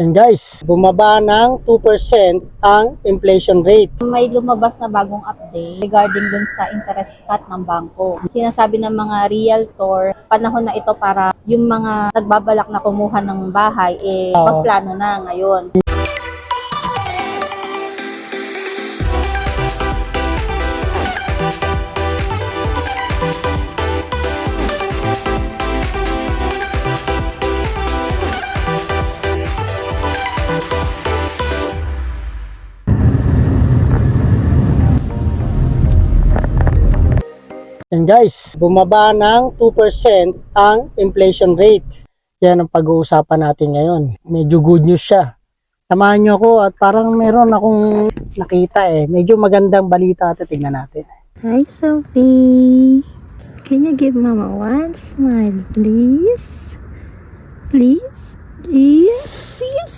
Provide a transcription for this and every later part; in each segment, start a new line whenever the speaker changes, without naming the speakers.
And guys, bumaba ng 2% ang inflation rate.
May lumabas na bagong update regarding dun sa interest cut ng bangko. Sinasabi ng mga realtor, panahon na ito para yung mga nagbabalak na kumuha ng bahay, magplano na ngayon.
And guys, bumaba ng 2% ang inflation rate. Yan ang pag-uusapan natin ngayon. Medyo good news siya. Samahan nyo ako at parang meron akong nakita Medyo magandang balita ito. Tingnan natin.
Hi Sophie! Can you give Mama one smile, please? Please? Yes, yes!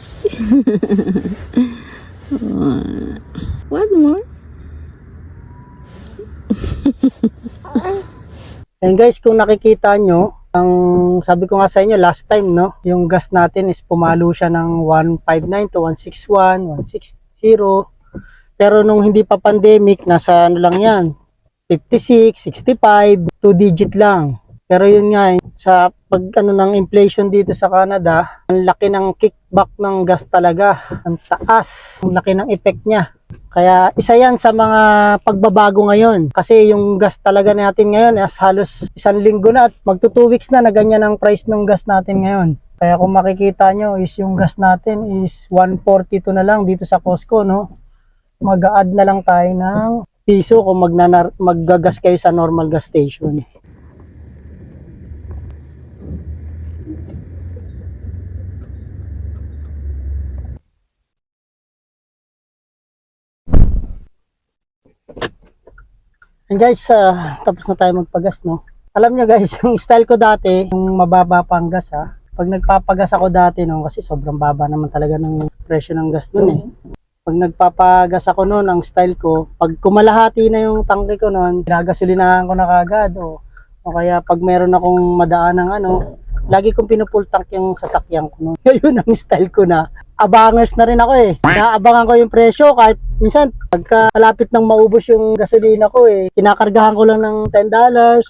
One more?
And guys, kung nakikita nyo, ang sabi ko nga sa inyo last time, no, yung gas natin is pumalo siya ng 159 to 161, 160. Pero nung hindi pa pandemic, nasa ano lang yan, 56, 65, 2 digit lang. Pero yun nga, sa pag ano ng inflation dito sa Canada, ang laki ng kickback ng gas talaga. Ang taas, ang laki ng effect niya. Kaya isa yan sa mga pagbabago ngayon. Kasi yung gas talaga natin ngayon halos 1 linggo na at magto 2 weeks na ganyan ang price ng gas natin ngayon. Kaya kung makikita nyo is yung gas natin is 142 na lang dito sa Costco, no? Mag-a-add na lang tayo ng piso kung maggagas kayo sa normal gas station. And guys, tapos na tayo magpagas, no? Alam nyo guys, yung style ko dati, yung mababa pang gas pag nagpapagas ako dati, no, kasi sobrang baba naman talaga ng presyo ng gas nun Pag nagpapagas ako noon, ang style ko, pag kumalahati na yung tangke ko noon, gagasolinahan ko na kagad o kaya pag meron akong madaan ng lagi kong pinupull tank yung sasakyan ko noon. Ngayon ang style ko na. Abangers na rin ako Naabangan ko yung presyo kahit minsan pagka malapit nang maubos yung gasolina ko kinakargahan ko lang ng $10,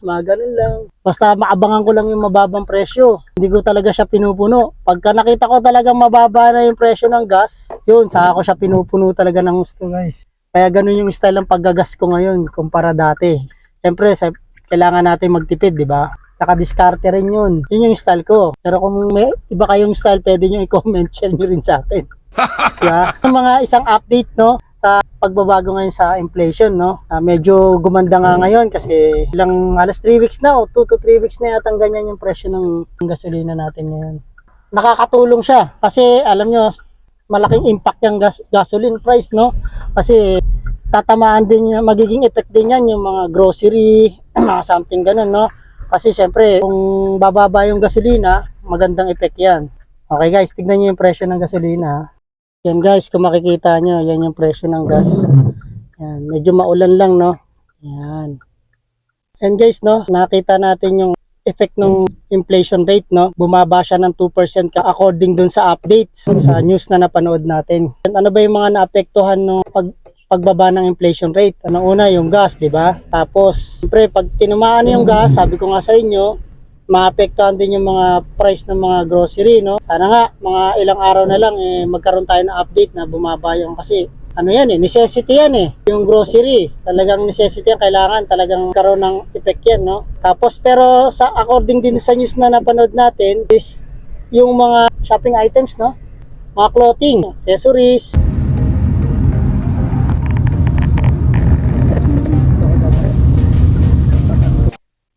mga ganun lang. Basta maabangan ko lang yung mababang presyo. Hindi ko talaga siya pinupuno. Pagka nakita ko talagang mababa na yung presyo ng gas, yun, saka ko siya pinupuno talaga ng gusto, guys. Kaya ganun yung style ng paggagas ko ngayon kumpara dati. Siyempre, kailangan natin magtipid, di ba? Saka diskarte rin yun. Yun yung style ko. Pero kung may iba kayong style, pwede nyo i-comment, share nyo rin sa atin. Diba? Yung mga isang update, no, sa pagbabago ngayon sa inflation, no. Medyo gumanda nga ngayon kasi halos 3 weeks na o 2 to 3 weeks na yata ganyan yung presyo ng gasolina natin ngayon. Nakakatulong siya kasi alam nyo, malaking impact yung gasoline price, no. Kasi tatamaan din, magiging effect din yan yung mga grocery, mga something ganun, no. Kasi syempre, kung bababa yung gasolina, magandang effect yan. Okay guys, tignan nyo yung presyo ng gasolina. Yan guys, kung makikita nyo, yan yung presyo ng gas. Yan, medyo maulan lang, no? Yan. And guys, no, nakita natin yung effect ng inflation rate, no? Bumaba siya ng 2% according dun sa updates, sa news na napanood natin. Ano ba yung mga naapektuhan ng pagbaba ng inflation rate? Anong una, yung gas, di ba? Tapos, siyempre, pag tinamaan yung gas, sabi ko nga sa inyo, maapektuhan din yung mga price ng mga grocery, no? Sana nga, mga ilang araw na lang, magkaroon tayo ng update na bumaba yung kasi, necessity yan Yung grocery, talagang necessity yan, kailangan talagang karoon ng effect yan, no? Tapos, pero according din sa news na napanood natin, is yung mga shopping items, no? Mga clothing, accessories,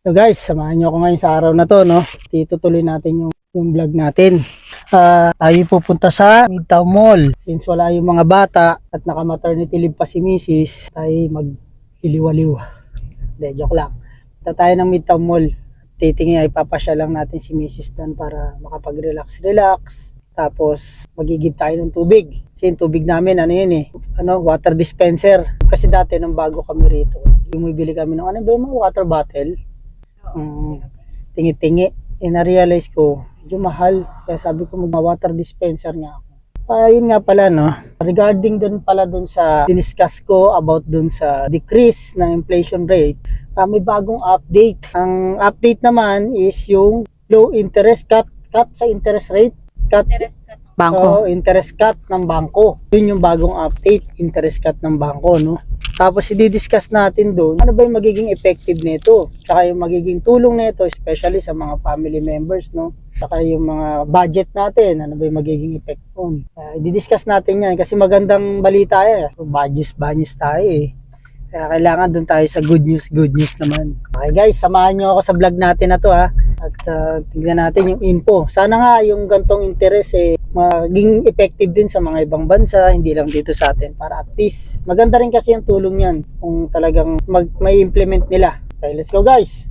so guys, samahan nyo ako ngayon sa araw na to, no? Itutuloy natin yung vlog natin. Tayo pupunta sa Midtown Mall. Since wala yung mga bata at naka-maternity leave pa si Mrs., tayo mag-iliwaliw. Hindi, joke lang. Punta tayo ng Midtown Mall. Titingin ay papasya lang natin si Mrs. doon para makapag-relax. Tapos, magigib tayo ng tubig. Kasi yung tubig namin, water dispenser. Kasi dati, nung bago kami rito, bumibili kami ng, yung mga water bottle. Tingi-tingi. Na-realize ko, medyo mahal. Kaya sabi ko, mag-water dispenser nga ako. Yun nga pala, no? Regarding dun sa diniscuss ko about dun sa decrease ng inflation rate, may bagong update. Ang update naman is yung low interest cut sa interest rate.
Bangko.
Interest cut ng bangko. Yun yung bagong update, interest cut ng bangko, no? Tapos i-discuss natin doon, ano ba yung magiging effective nito? Tsaka yung magiging tulong nito, especially sa mga family members, no? Tsaka yung mga budget natin, ano ba yung magiging effect nun? I-discuss natin yan kasi magandang balita yan. So, banyos tayo eh. Kaya kailangan doon tayo sa good news naman. Okay guys, samahan nyo ako sa vlog natin na to ha. At tingnan natin yung info. Sana nga yung gantong interest maging effective din sa mga ibang bansa, hindi lang dito sa atin. Para at least, maganda rin kasi yung tulong yan kung talagang may implement nila. Okay, let's go guys!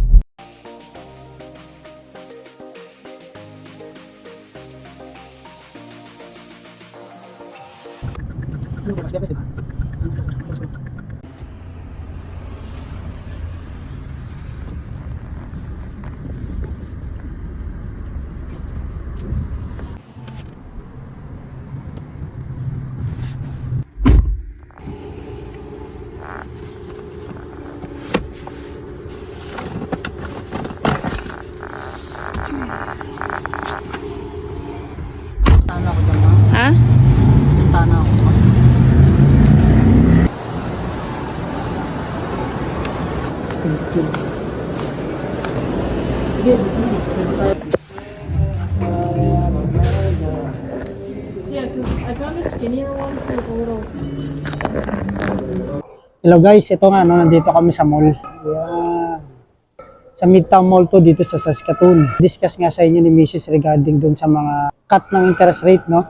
Tana ako dyan,
Ha?
Tana ako. Sige,
Yeah, 'cause I found a skinnier one for like a little.
hello guys, ito nga, no, nandito kami sa mall. Ayan. Sa Midtown Mall to, dito sa Saskatoon. Discuss nga sa inyo ni Mrs. regarding dun sa mga cut ng interest rate, no?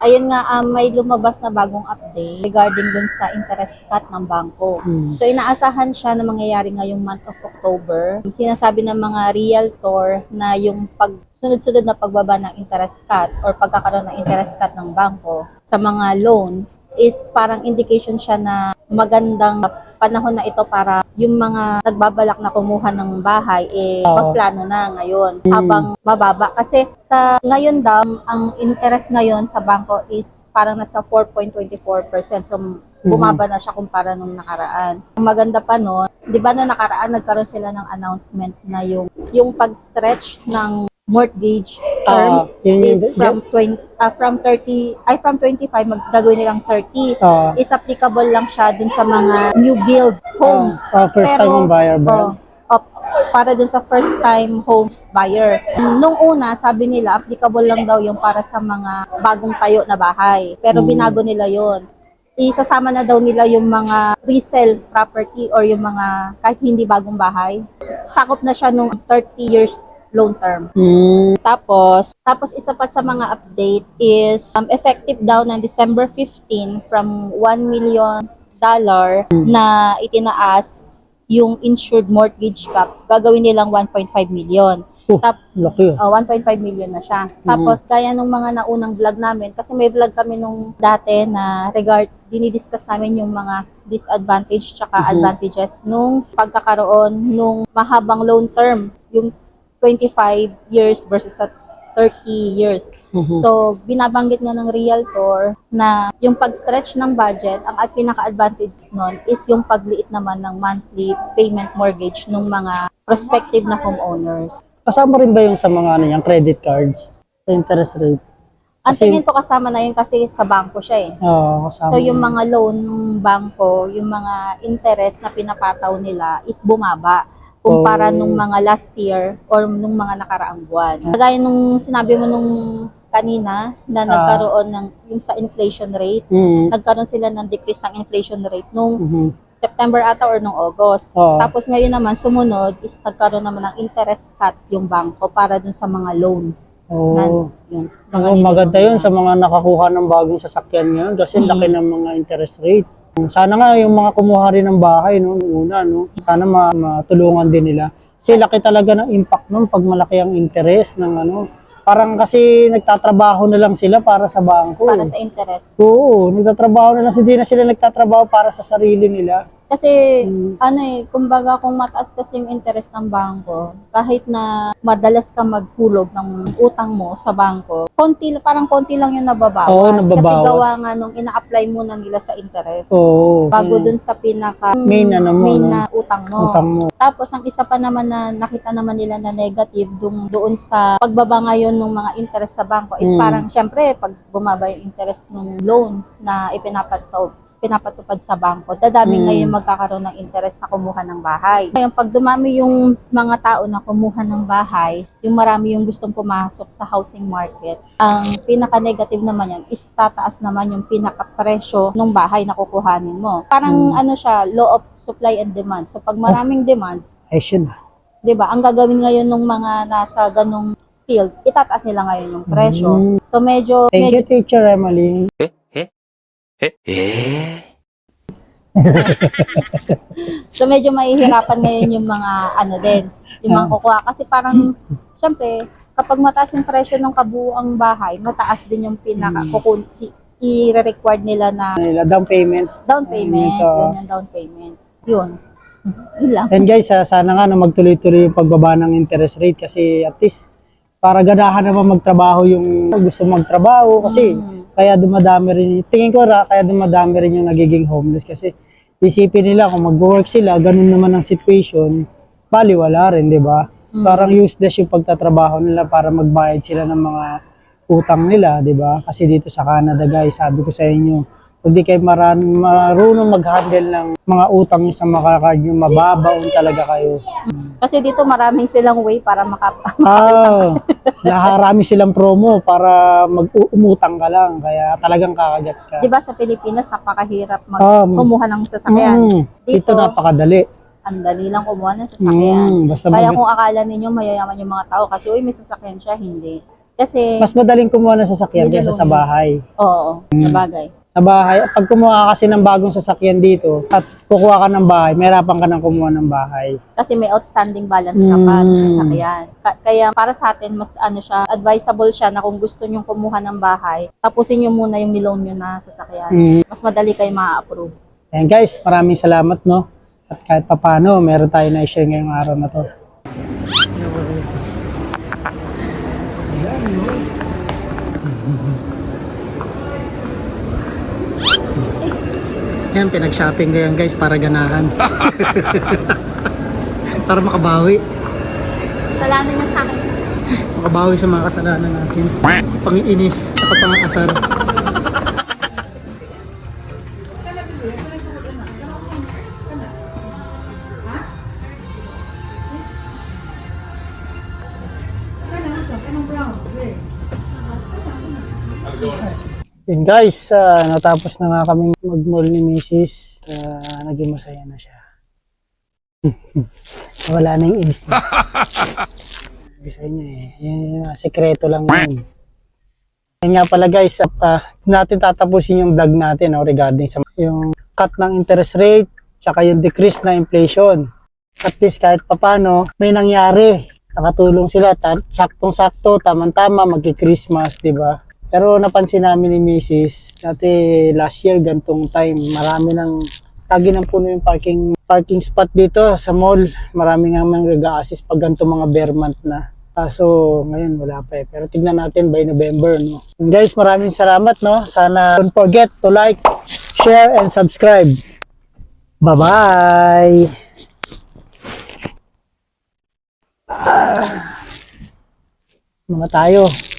Ayun nga, may lumabas na bagong update regarding dun sa interest cut ng bangko. So, inaasahan siya na mangyayari ngayong month of October. Sinasabi ng mga realtor na yung sunod-sunod na pagbaba ng interest cut or pagkakaroon ng interest cut ng bangko sa mga loan is parang indication siya na magandang panahon na ito para yung mga nagbabalak na kumuha ng bahay magplano na ngayon habang mababa. Kasi sa ngayon daw, ang interest ngayon sa bangko is parang nasa 4.24%. So, bumaba na siya kumpara nung nakaraan. Ang maganda pa no, di ba no nakaraan nagkaroon sila ng announcement na yung pag-stretch ng mortgage term is from 25 gagawin nilang 30 is applicable lang siya dun sa mga new build homes.
First time home buyer ba?
Para dun sa first time home buyer. Nung una, sabi nila applicable lang daw yung para sa mga bagong tayo na bahay. Pero binago nila yon. Isasama na daw nila yung mga resale property or yung mga kahit hindi bagong bahay. Sakop na siya nung 30 years loan term. Tapos isa pa sa mga update is effective daw ng December 15 from $1 million na itinaas yung insured mortgage cap, gagawin nilang 1.5 million.
Laki.
1.5 million na siya. Tapos gaya nung mga naunang vlog namin, kasi may vlog kami nung dati na dinidiscuss namin yung mga disadvantage tsaka advantages nung pagkakaroon nung mahabang loan term, yung 25 years versus sa 30 years. So, binabanggit nga ng realtor na yung pag-stretch ng budget, ang pinaka-advantage nun is yung pagliit naman ng monthly payment mortgage ng mga prospective na homeowners.
Kasama rin ba yung sa mga yung credit cards sa interest rate?
Ang tingin ko kasama na yun kasi sa bangko siya eh.
Kasama.
So, yung mga loan ng bangko, yung mga interest na pinapataw nila is bumaba kumpara nung mga last year or nung mga nakaraang buwan. Kagaya nung sinabi mo nung kanina na nagkaroon ng yung sa inflation rate, nagkaroon sila ng decrease ng inflation rate nung September ata or nung August. Tapos ngayon naman sumunod is nagkaroon naman ng interest cut yung bangko para dun sa mga loan. Yun,
maganda yun sa mga nakakuha ng bagong sasakyan ngayon kasi laki ng mga interest rate. Sana nga yung mga kumuha rin ng bahay no, una, no? Sana matulungan din nila. Kasi laki talaga ng impact nun pag malaki ang interest ng ano. Parang kasi nagtatrabaho na lang sila para sa bangko.
Para sa interest.
Oo, nagtatrabaho na lang. Hindi na sila nagtatrabaho para sa sarili nila.
Kasi, kumbaga kung mataas kasi yung interest ng bangko, kahit na madalas ka maghulog ng utang mo sa bangko, parang konti lang yung nababawas.
Oo,
Kasi
nababawas.
gawa nga nung ina-apply muna nila sa interest.
Oo.
Bago dun sa pinaka
Main
na utang mo.
Utang mo.
Tapos, ang isa pa naman na nakita naman nila na negative doon sa pagbaba ngayon ng mga interest sa bangko is parang, syempre, pag bumaba yung interest ng loan na pinapatupad sa bangko, dadami ngayon magkakaroon ng interest na kumuha ng bahay. Ngayon, pag dumami yung mga tao na kumuha ng bahay, yung marami yung gustong pumasok sa housing market, ang pinaka-negative naman yan is tataas naman yung pinaka-presyo ng bahay na kukuhanin mo. Parang siya, law of supply and demand. So, pag maraming demand,
Ayun na.
'di ba? Ang gagawin ngayon ng mga nasa ganung field, itataas nila ngayon yung presyo. So medyo
Thank you, Teacher Emily.
so medyo mahihirapan ngayon yung mga yung mga kukuha kasi parang syempre kapag mataas yung presyo ng kabuuang bahay, mataas din yung i-required nila na
Down payment.
down payment,
So,
yun yung down payment. Yun. Yun lang.
and guys, sana nga magtuloy-tuloy yung pagbaba ng interest rate kasi at least para ganahan naman magtrabaho yung gusto magtrabaho kasi kaya dumadami rin, tingin ko kaya dumadami rin yung nagiging homeless kasi isipin nila kung mag-work sila, ganun naman ang situation, baliwala rin, di ba? Parang useless yung pagtatrabaho nila para magbayad sila ng mga utang nila, di ba? Kasi dito sa Canada, guys, sabi ko sa inyo, kung di kayo marunong mag-handle ng mga utang nyo sa makakard nyo, mababaon talaga kayo.
Kasi dito maraming silang way para
Naharami silang promo para umutang ka lang, kaya talagang kakagat ka.
'Di ba sa Pilipinas napakahirap kumuha ng sasakyan.
Dito napakadali.
Ang dali lang kumuha ng sasakyan.
Basta
Kaya kung akala ninyo mayayaman yung mga tao kasi may sasakyan siya, hindi. Kasi
mas madaling kumuha ng sasakyan kaysa sa bahay.
oo, sabagay.
Sa bahay, pag kumuha ka kasi ng bagong sasakyan dito at kukuha ka ng bahay, mahirapan ka ng kumuha ng bahay.
Kasi may outstanding balance ka pa sa sasakyan. Kaya para sa atin, mas siya, advisable siya na kung gusto nyong kumuha ng bahay, tapusin nyo muna yung niloan nyo na sasakyan. Mas madali kayo ma-approve.
Ayan guys, maraming salamat, no? At kahit papano, meron tayo na i-share ngayong araw na to. Yan, pinag-shopping ko yan guys para ganahan. Para makabawi.
Salamat na sa akin.
Makabawi sa mga kasalanan natin. Pangiinis at pangasar. Yun guys, natapos na nga kami mag-mall ni Mrs. Naging masaya na siya. Wala na yung AC. Sabi sa inyo yung sekreto lang yun. Yan nga pala guys, natin tatapusin yung vlog natin regarding sa yung cut ng interest rate, tsaka yung decrease na inflation. At least kahit papano, may nangyari. Nakatulong sila, saktong-sakto, tamang-tama, magki-Christmas, di ba? Pero napansin namin ni Mrs. dati last year gantong time, marami ng lagi ng puno yung parking spot dito sa mall. Marami nga mang nag-a-assist pag ganito mga bare month na. Kaso ngayon wala pa Pero tignan natin by November, no. And guys, maraming salamat, no. Sana don't forget to like, share and subscribe. Bye-bye. Mga tayo.